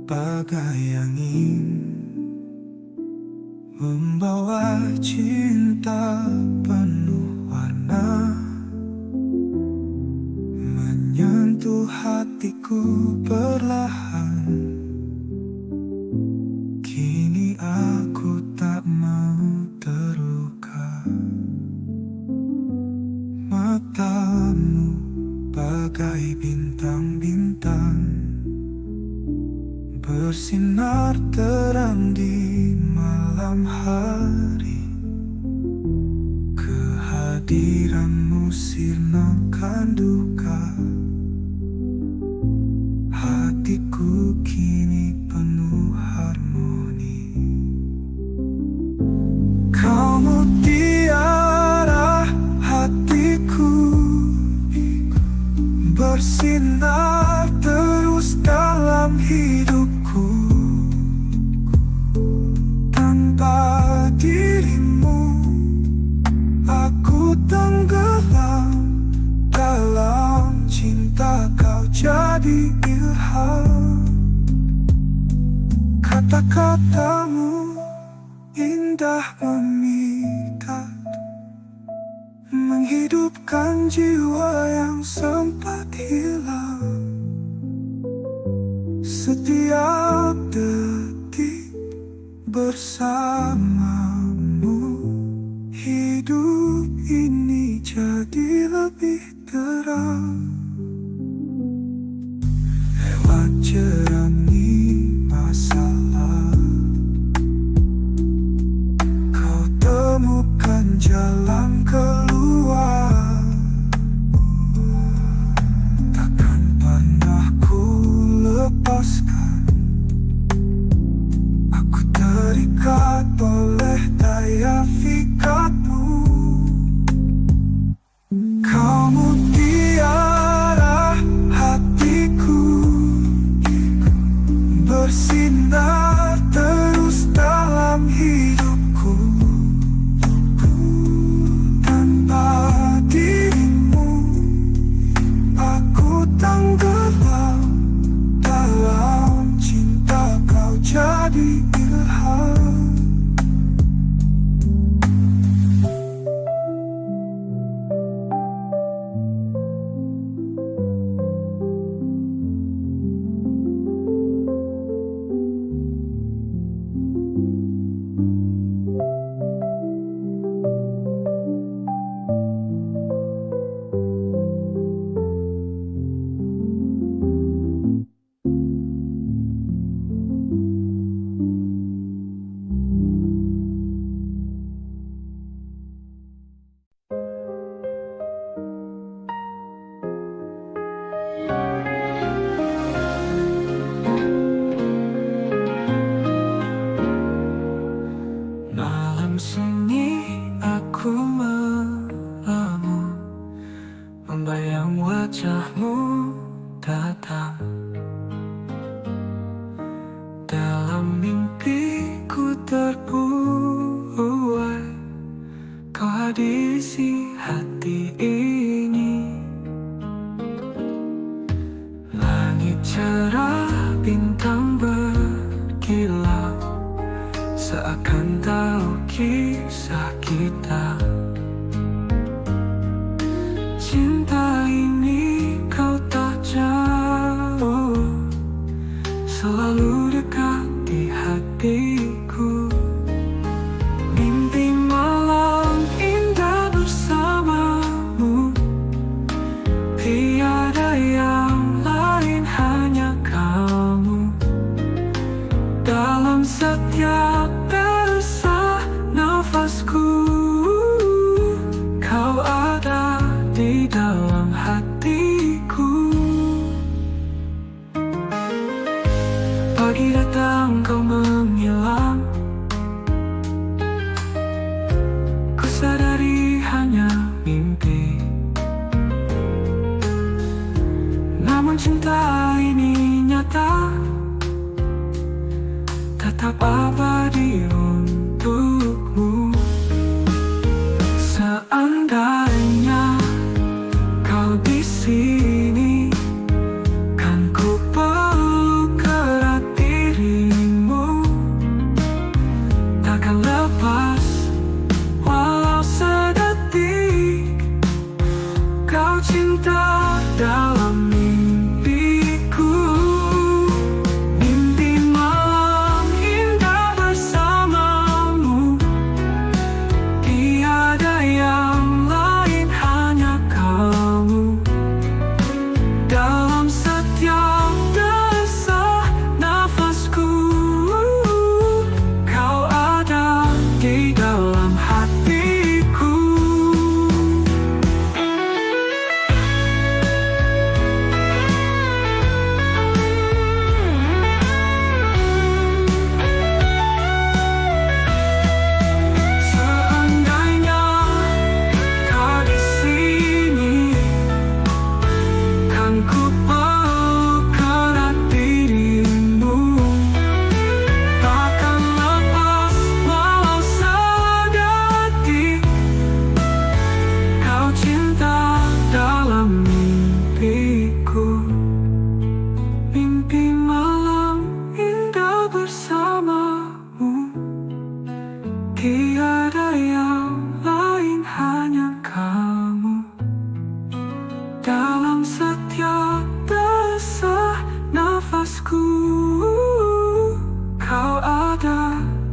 bagai angin, membawa cinta penuh warna, menyentuh hatiku perlahan. Kini aku tak mau terluka. Matamu bagai bintang-bintang, bersinar terang di malam hari. Kehadiranmu sirnakan duka. Hatiku kini penuh harmoni. Kau mutiara hatiku, bersinar terus dalam hidupku. Tanpa dirimu aku tenggelam dalam cinta. Kau jadi ilham, kata-katamu indah memikat, menghidupkan jiwa yang sempat hilang. Setiap detik bersamamu, hidup ini jadi lebih terang. Lewat jerami masalah, kau temukan jalan keluar. Takkan pernah ku lepaskan, aku terikat oleh daya fikatmu. Kau mutiara hatiku, bersinar terus dalam hidupku. Tanpa dirimu aku tenggelam dalam cinta. Kau jadi ilham. Malam sunyi aku melamun, membayang wajahmu datang. Dalam mimpiku terbuai, kau hadir isi hati ini. Langit cerah, bintang berkilau, seakan tahu kisah kita. Cinta ini kau tak jauh, selalu dekat di hatiku. Mimpi malam indah bersamamu, tiada yang lain, hanya kamu. Dalam setiap desah nafasku, kau ada di dalam hatiku. Pagi datang kau menghilang, ku sadari hanya mimpi. Namun cinta ini nyata, tetap abadi untukmu. Seandainya kau di sini, kan ku peluk erat di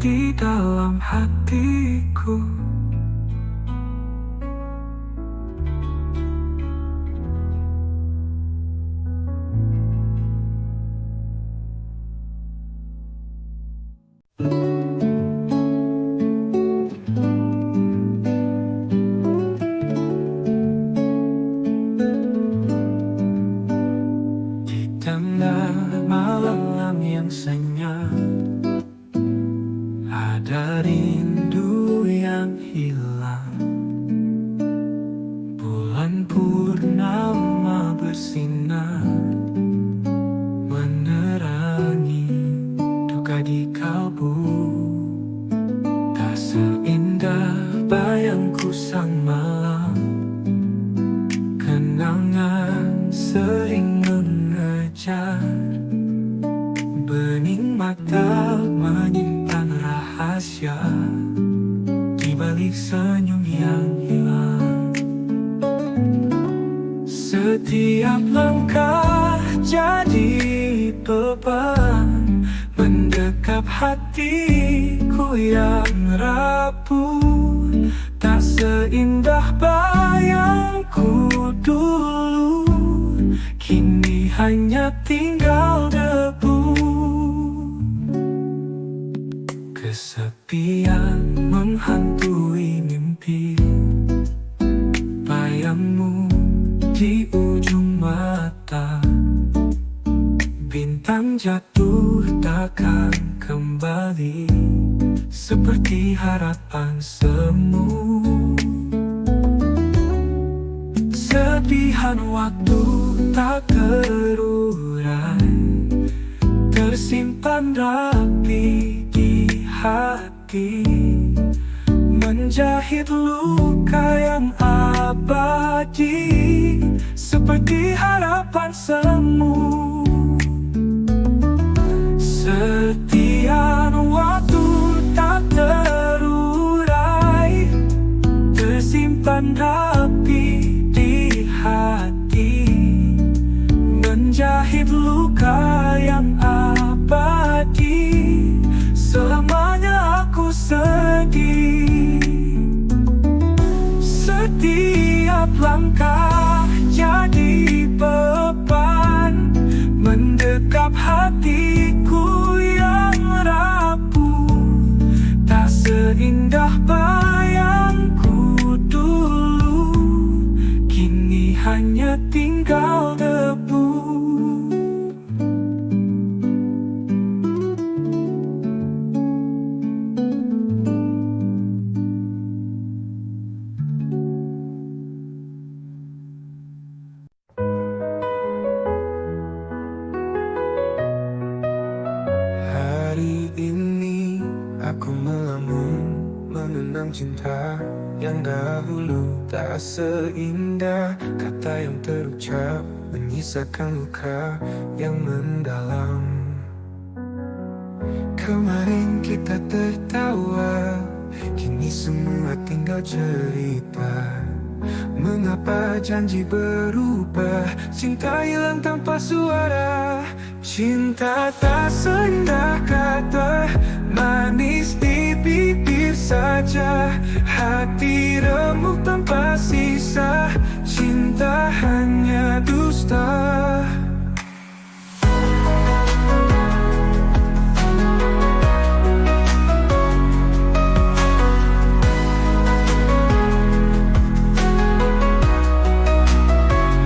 di dalam hatiku. Di tengah malam yang senyap, ada rindu yang hilang. Bulan purnama bersinar, menerangi duka di kalbu. Tak seindah bayangku sang malam, kenangan sering mengejar. Bening mata menyimpan rahasia di balik senyum yang hilang. Setiap langkah jadi beban, mendekap hatiku yang rapuh. Tak seindah bayangku dulu, kini hanya tinggal debu. Kesepian menghantui mimpi, bayangmu di ujung mata. Bintang jatuh takkan kembali, seperti harapan semu. Sedihan waktu tak terurai, tersimpan rapi di hati, menjahit luka yang abadi, seperti harapan semu. Setiap waktu tak terurai, tersimpan rapi di hati, menjahit luka yang abadi. Selamanya aku sedih. Setiap langkah jadi beban, mendekap hatiku yang rapuh. Tak seindah bayangku dulu, kini hanya tinggal debu. Hari ini aku melamun, mengenang cinta yang dahulu. Tak seindah kata yang terucap, menyisakan luka yang mendalam. Kemarin kita tertawa, kini semua tinggal cerita. Mengapa janji berubah, cinta hilang tanpa suara. Cinta tak seindah kata, manis di bibir saja. Hati remuk tanpa sisa, cinta hanya dusta.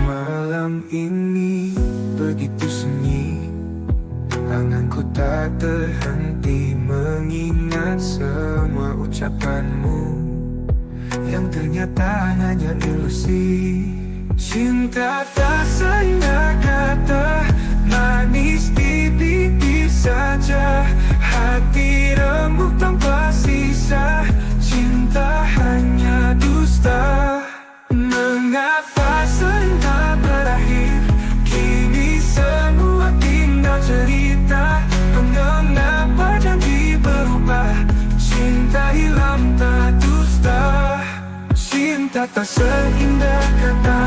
Malam ini begitu sunyi, anganku tak terhenti mengingat semua ucapanmu yang ternyata hanya ilusi. Cinta tak seindah kata, manis di bibir saja. Hati remuk tanpa sisa, cinta hanya dusta. Mengapa cinta berakhir, kini semua tinggal cerita. Mengapa janji berubah, cinta hilang tak dusta. Cinta tak seindah kata,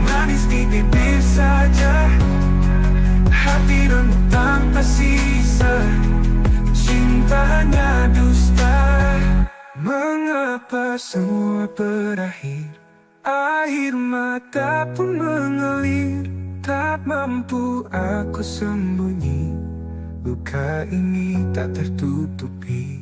manis di bibir saja. Hati remuk tanpa sisa, cinta hanya apa semua berakhir. Air mata pun mengalir, tak mampu aku sembunyi. Luka ini tak tertutupi.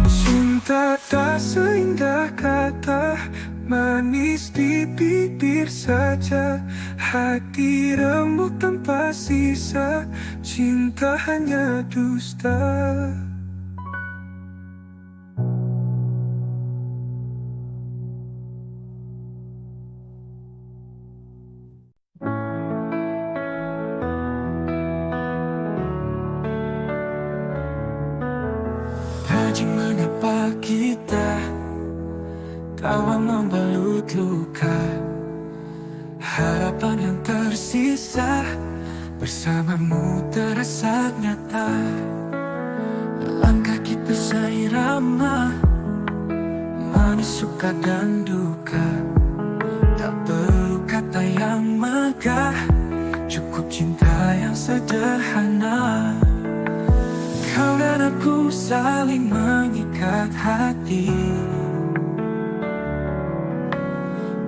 Cinta tak seindah kata, manis di bibir saja. Hati remuk tanpa sisa, cinta hanya dusta. Haji, mengapa kita tawa membalut luka? Harapan yang tersisa bersamamu terasa nyata. Langkah kita seirama, manis suka dan duka. Tak perlu kata yang megah, cukup cinta yang sederhana. Kau dan aku saling mengikat hati,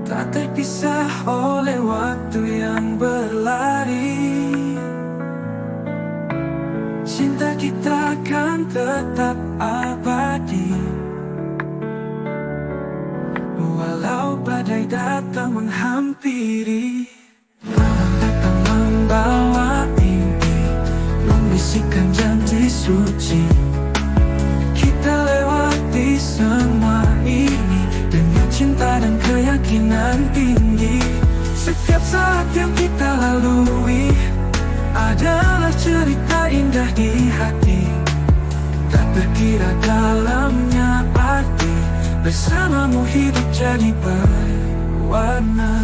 tak terpisah oleh waktu yang berlari. Cinta kita akan tetap abadi, walau badai datang menghampiri. Malam datang membawa mimpi, membisikkan janji suci. Kita lewati semua ini dengan cinta dan keyakinan tinggi. Setiap saat yang kita lalui adalah cerita indah di hati. Tak terkira dalamnya arti, bersamamu hidup jadi berwarna.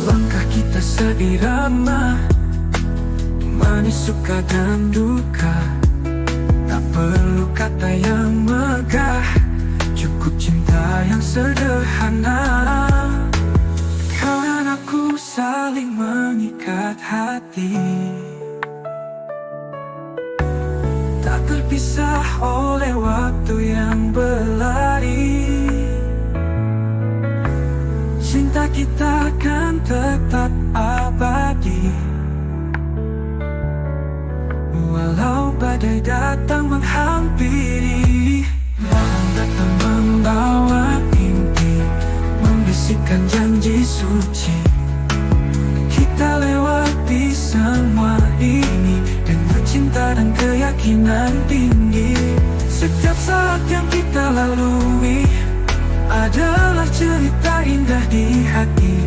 Langkah kita seirama, manis suka dan duka. Tak perlu kata yang megah, cukup cinta yang sederhana. Kau dan aku saling mengikat hati, tak terpisah oleh waktu yang berlari. Cinta kita akan tetap abadi, walau badai datang menghampiri. Malam datang membawa mimpi, membisikkan janji suci. Kita lewati semua ini dengan cinta dan keyakinan tinggi. Setiap saat yang kita lalui adalah cerita indah di hati.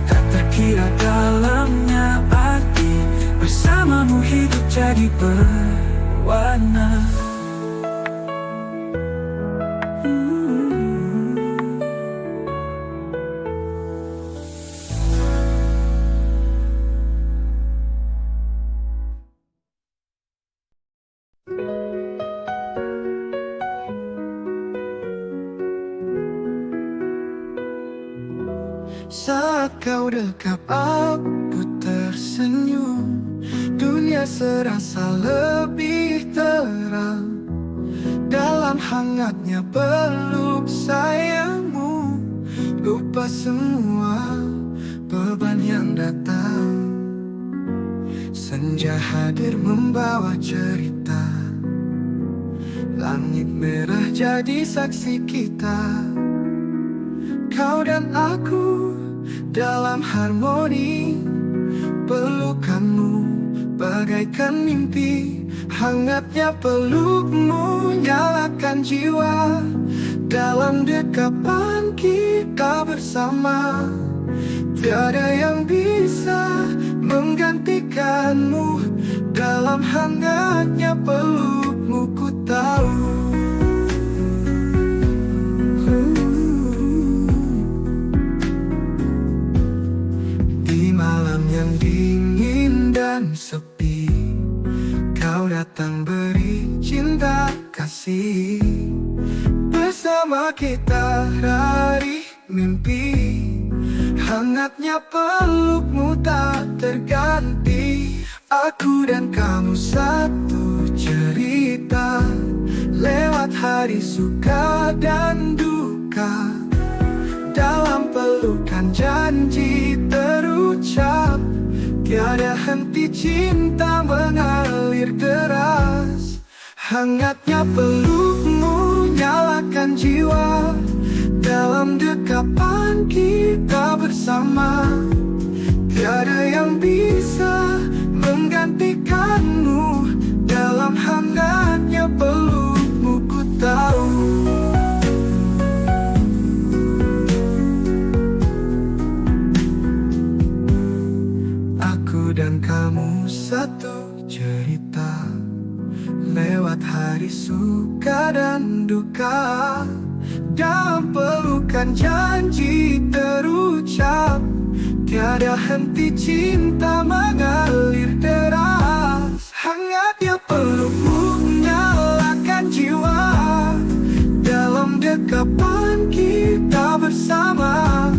Tak terkira dalamnya arti, bersamamu hidup jadi berwarna. Saat kau dekap aku tersenyum, dunia serasa lebih terang. Dalam hangatnya peluk sayangmu, lupa semua beban yang datang. Senja hadir membawa cerita, langit merah jadi saksi kita. Kau dan aku dalam harmoni, pelukanmu bagaikan mimpi. Hangatnya pelukmu nyalakan jiwa, dalam dekapan kita bersama. Tiada yang bisa menggantikanmu, dalam hangatnya pelukmu ku tahu. Di malam yang dingin dan sepi, kau datang beri cinta kasih. Bersama kita hari mimpi, hangatnya pelukmu tak terganti. Aku dan kamu satu cerita, lewat hari suka dan duka. Dalam pelukan janji terucap, tiada henti cinta mengalir deras. Hangatnya pelukmu nyalakan jiwa, dalam dekapan kita bersama. Tiada yang bisa menggantikanmu, dalam hangatnya pelukmu ku tahu. Aku dan kamu satu cerita, lewat hari suka dan duka. Dalam pelukan janji terucap, tiada henti cinta mengalir deras. Hangatnya pelukmu nyalakan jiwa, dalam dekapan kita bersama.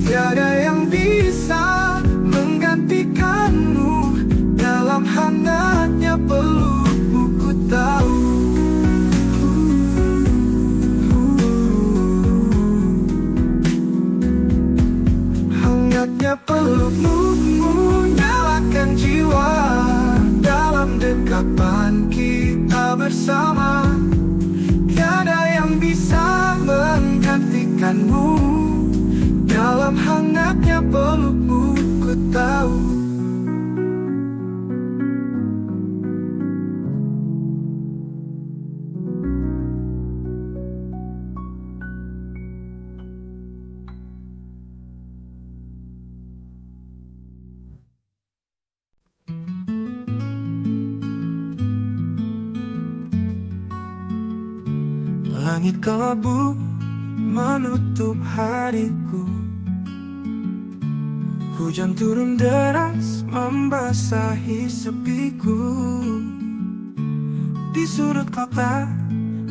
Tiada yang bisa menggantikanmu, dalam hangatnya pelukmu ku tahu. Hangatnya pelukmu nyalakan jiwa, dalam dekapan kita bersama. Tiada yang bisa menggantikanmu, dalam hangatnya pelukmu ku tahu. Langit kelabu menutup hariku, hujan turun deras membasahi sepiku. Di sudut kota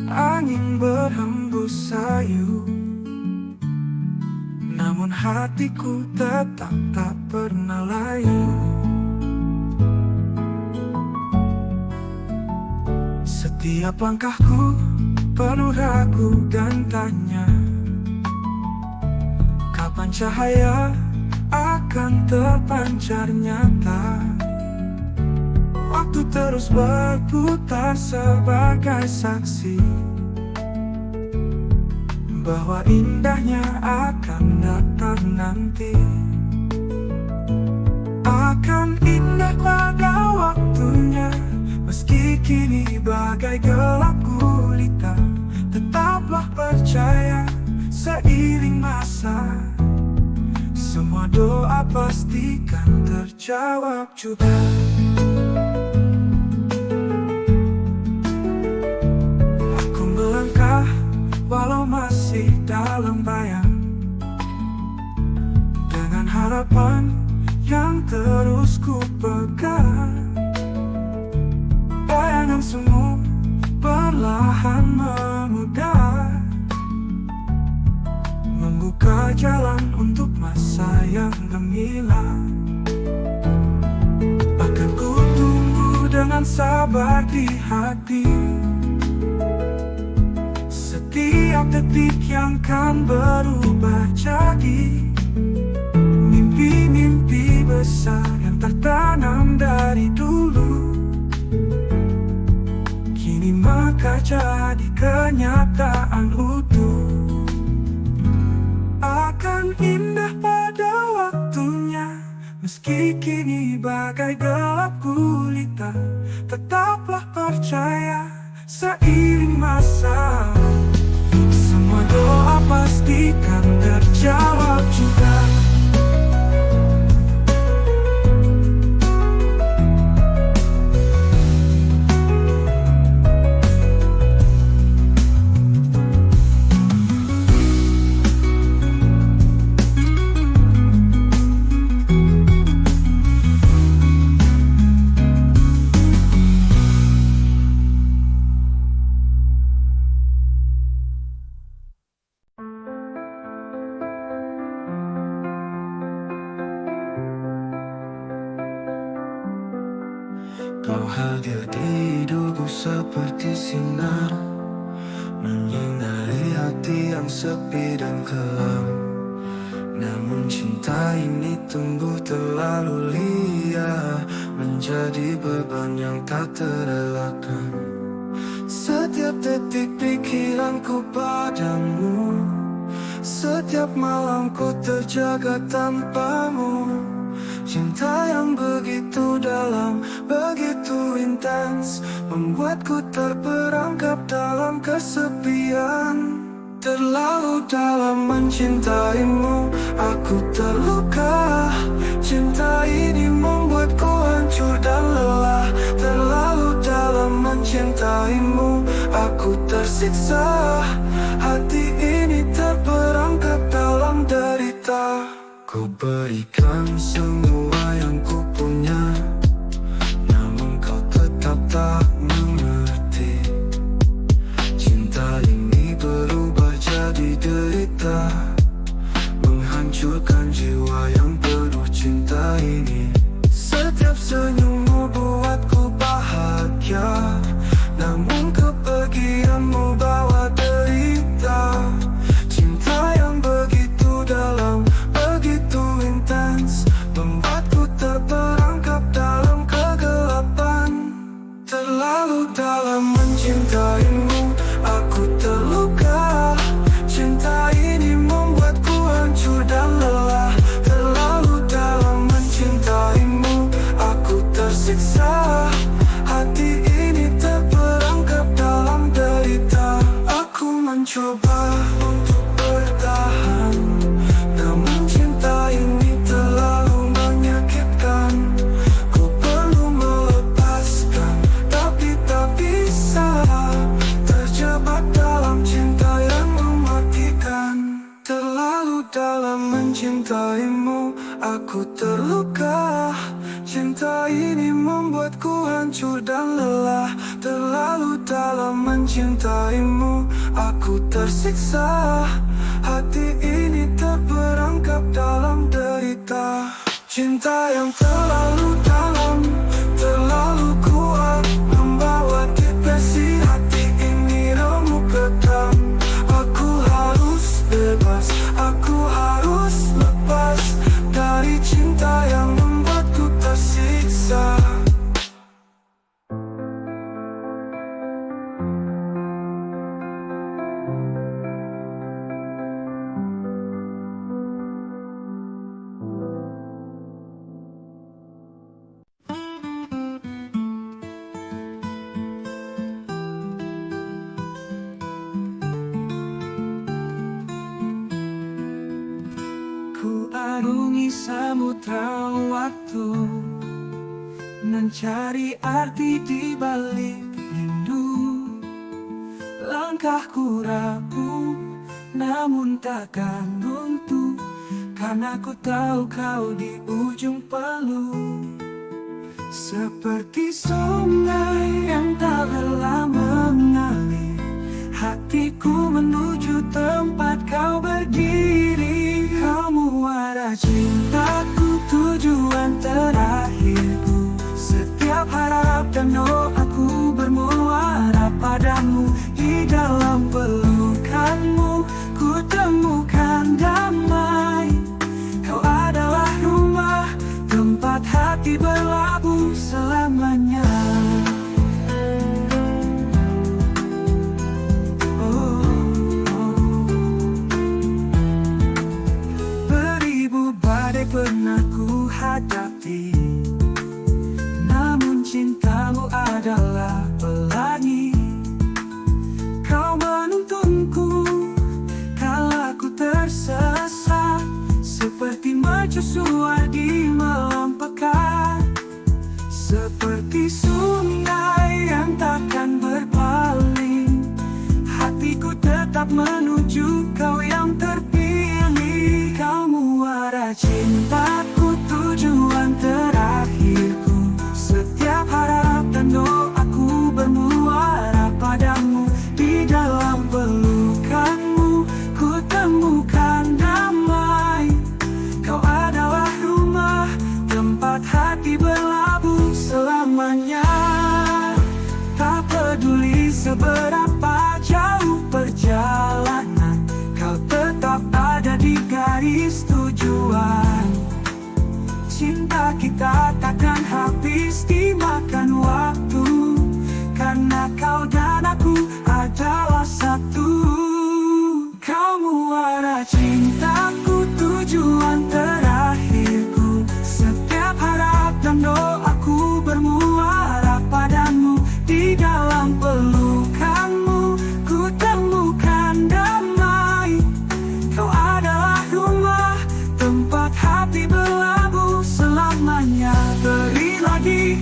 angin berhembus sayu, namun hatiku tetap tak pernah layu. Setiap langkahku penuh ragu dan tanya, kapan cahaya akan terpancar nyata. Waktu terus berputar sebagai saksi bahwa indahnya akan datang nanti. Akan indah pada waktunya, meski kini bagai gelap gulita. Tetaplah percaya, seiring masa semua doa pastikan terjawab juga. Aku melangkah walau masih dalam bayang, dengan harapan yang terus ku pegang. Bayangan semu perlahan memudar, membuka jalan untuk masa yang gemilang. Akan ku tunggu dengan sabar di hati, setiap detik yang kan berubah jadi mimpi-mimpi besar yang tertanam dari dulu. Kini maka jadi kenyataan utuh. Akan indah pada waktunya, meski kini bagai gelap gulita. Tetaplah percaya, seiring masa semua doa pastikan terjawab juga. Kau hadir di hidupku seperti sinar, menyinari hati yang sepi dan kelam. Namun cinta ini tumbuh terlalu liar, menjadi beban yang tak terelakkan. Setiap detik pikiranku padamu, setiap malam ku terjaga tanpamu. Cinta yang begitu dalam, begitu intens, membuatku terperangkap dalam kesepian. Terlalu dalam mencintaimu, aku terluka. Cinta ini membuatku hancur dan lelah. Terlalu dalam mencintaimu, aku tersiksa. Hati ini terperangkap dalam derita. Ku berikan semua yang ku punya, namun kau tetap tak mengerti. Cinta ini berubah jadi derita, menghancurkan jiwa yang penuh cinta ini. Setiap senyummu buatku bahagia, namun kepergianmu bawa derita. Cinta yang begitu dalam, begitu intens, membuatku terperangkap dalam kegelapan. Terlalu dalam mencintaimu, aku terluka. Cinta ini membuatku hancur dan lelah. Terlalu dalam mencintaimu, aku tersiksa. Hati ini terperangkap dalam derita. Aku mencoba untuk bertahan, namun cinta ini terlalu menyakitkan. Ku perlu melepaskan, tapi tak bisa. Terjebak dalam cinta yang mematikan. Terlalu dalam mencintaimu, aku terluka. Cinta ini membuatku hancur dan lelah. Terlalu dalam mencintaimu, aku tersiksa. Hati ini terperangkap dalam derita. Cinta yang terlalu dalam, terlalu kuat, membawa depresi. Hati ini remuk ketam. Aku harus bebas, aku harus lepas dari cinta yang membuatku tersiksa. Ku arungi samudra waktu, mencari arti di balik rindu. Langkahku rapuh, namun takkan runtuh, karena ku tahu kau di ujung palu. Seperti sungai yang tak lelah mengalir, hatiku menuju tempat kau berdiri. Kamu ada cintaku, tujuan terakhirku. Setiap harap dan doaku bermuara padamu. Di dalam pelukanmu ku temukan damai. Kau adalah rumah, tempat hati berlabuh selamanya. Pernah ku hadapi, namun cintamu adalah pelangi. Kau menuntunku kala ku tersesat, seperti mercusuar di malam pekat. Seperti sungai yang takkan berpaling, hatiku tetap menuju kau yang terpilih. Kamu ada cintaku, tujuan terakhirku. Setiap harap dan doaku bermuara padamu. Di dalam pelukanmu ku temukan damai. Kau adalah rumah, tempat hati berlabuh selamanya. seberapa jauh perjalanan, kau tetap ada di garis tujuan. Cinta kita takkan habis dimakan waktu, karena kau dan aku adalah satu. Kau muara cintaku, tujuan terakhirku. Setiap harap dan doaku bermuara padamu. Di dalam pelukanmu ku temukan damai. Kau adalah rumah, tempat hati berlabuh selamanya. Beri lagi,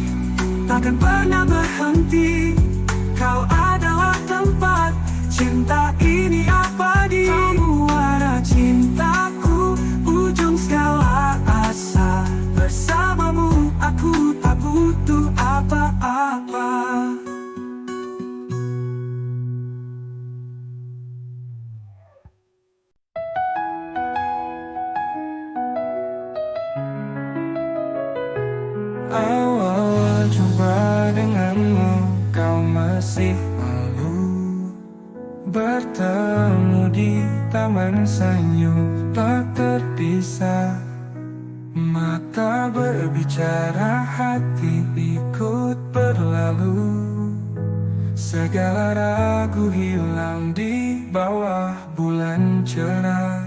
takkan pernah berhenti. Kau adalah tempat cinta ini abadi. Kau muara cintaku, ujung segala asa. Bersamamu aku tak butuh apa-apa. Awal jumpa denganmu, kau masih malu. Bertemu di taman senyum tak terpisah. Mata berbicara, hati ikut berlalu. Segala ragu hilang di bawah bulan cerah.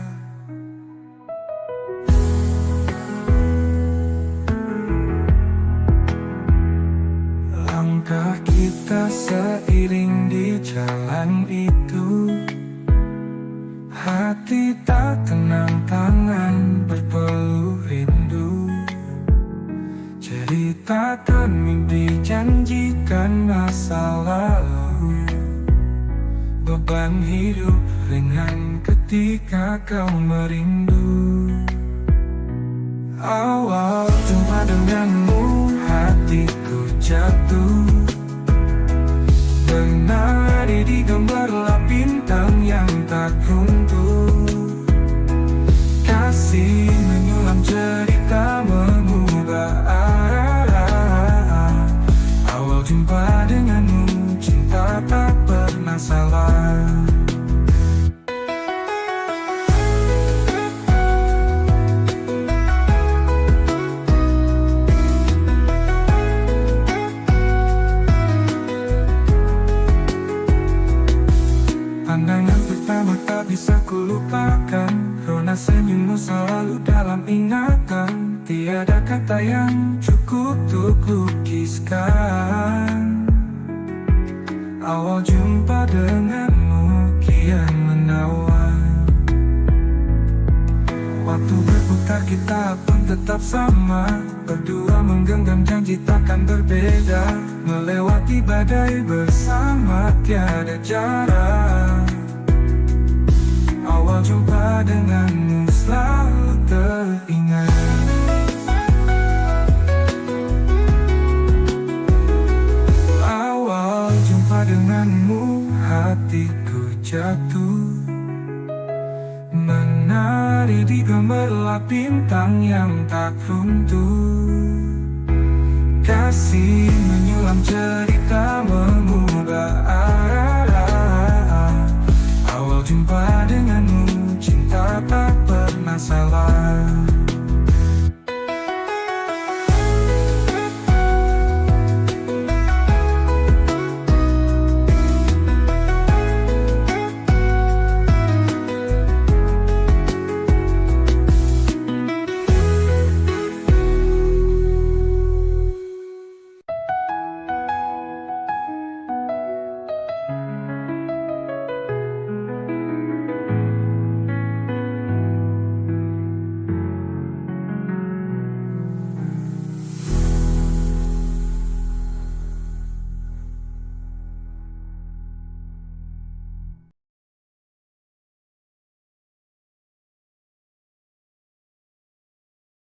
Langkah kita seiring di jalan itu. Hati tak tenang, tangan berpeluh rindu. Cerita dan mimpi janjikan masa lalu. Beban hidup ringan ketika kau merindu. Awal jumpa denganmu, hatiku jatuh. Menari di gemerlap bintang yang tak runtuh. Kasih menyulam cerita mengubah arah. Awal jumpa denganmu, cinta tak pernah salah. Pandangan pertama tak bisa kulupakan. Rona senyummu selalu dalam ingatan. Tiada kata yang cukup untuk lukiskan. Awal jumpa denganmu kian menawan. Waktu berputar kita pun tetap sama. Berdua menggenggam janji takkan berbeda. Melewati badai bersama tiada jarak. Awal jumpa denganmu selalu teringat. Awal jumpa denganmu, hatiku jatuh. Menari di gemerlap bintang yang tak runtuh. Kasih menyulam cerita mengubah arah. Awal jumpa denganmu, cinta tak pernah salah.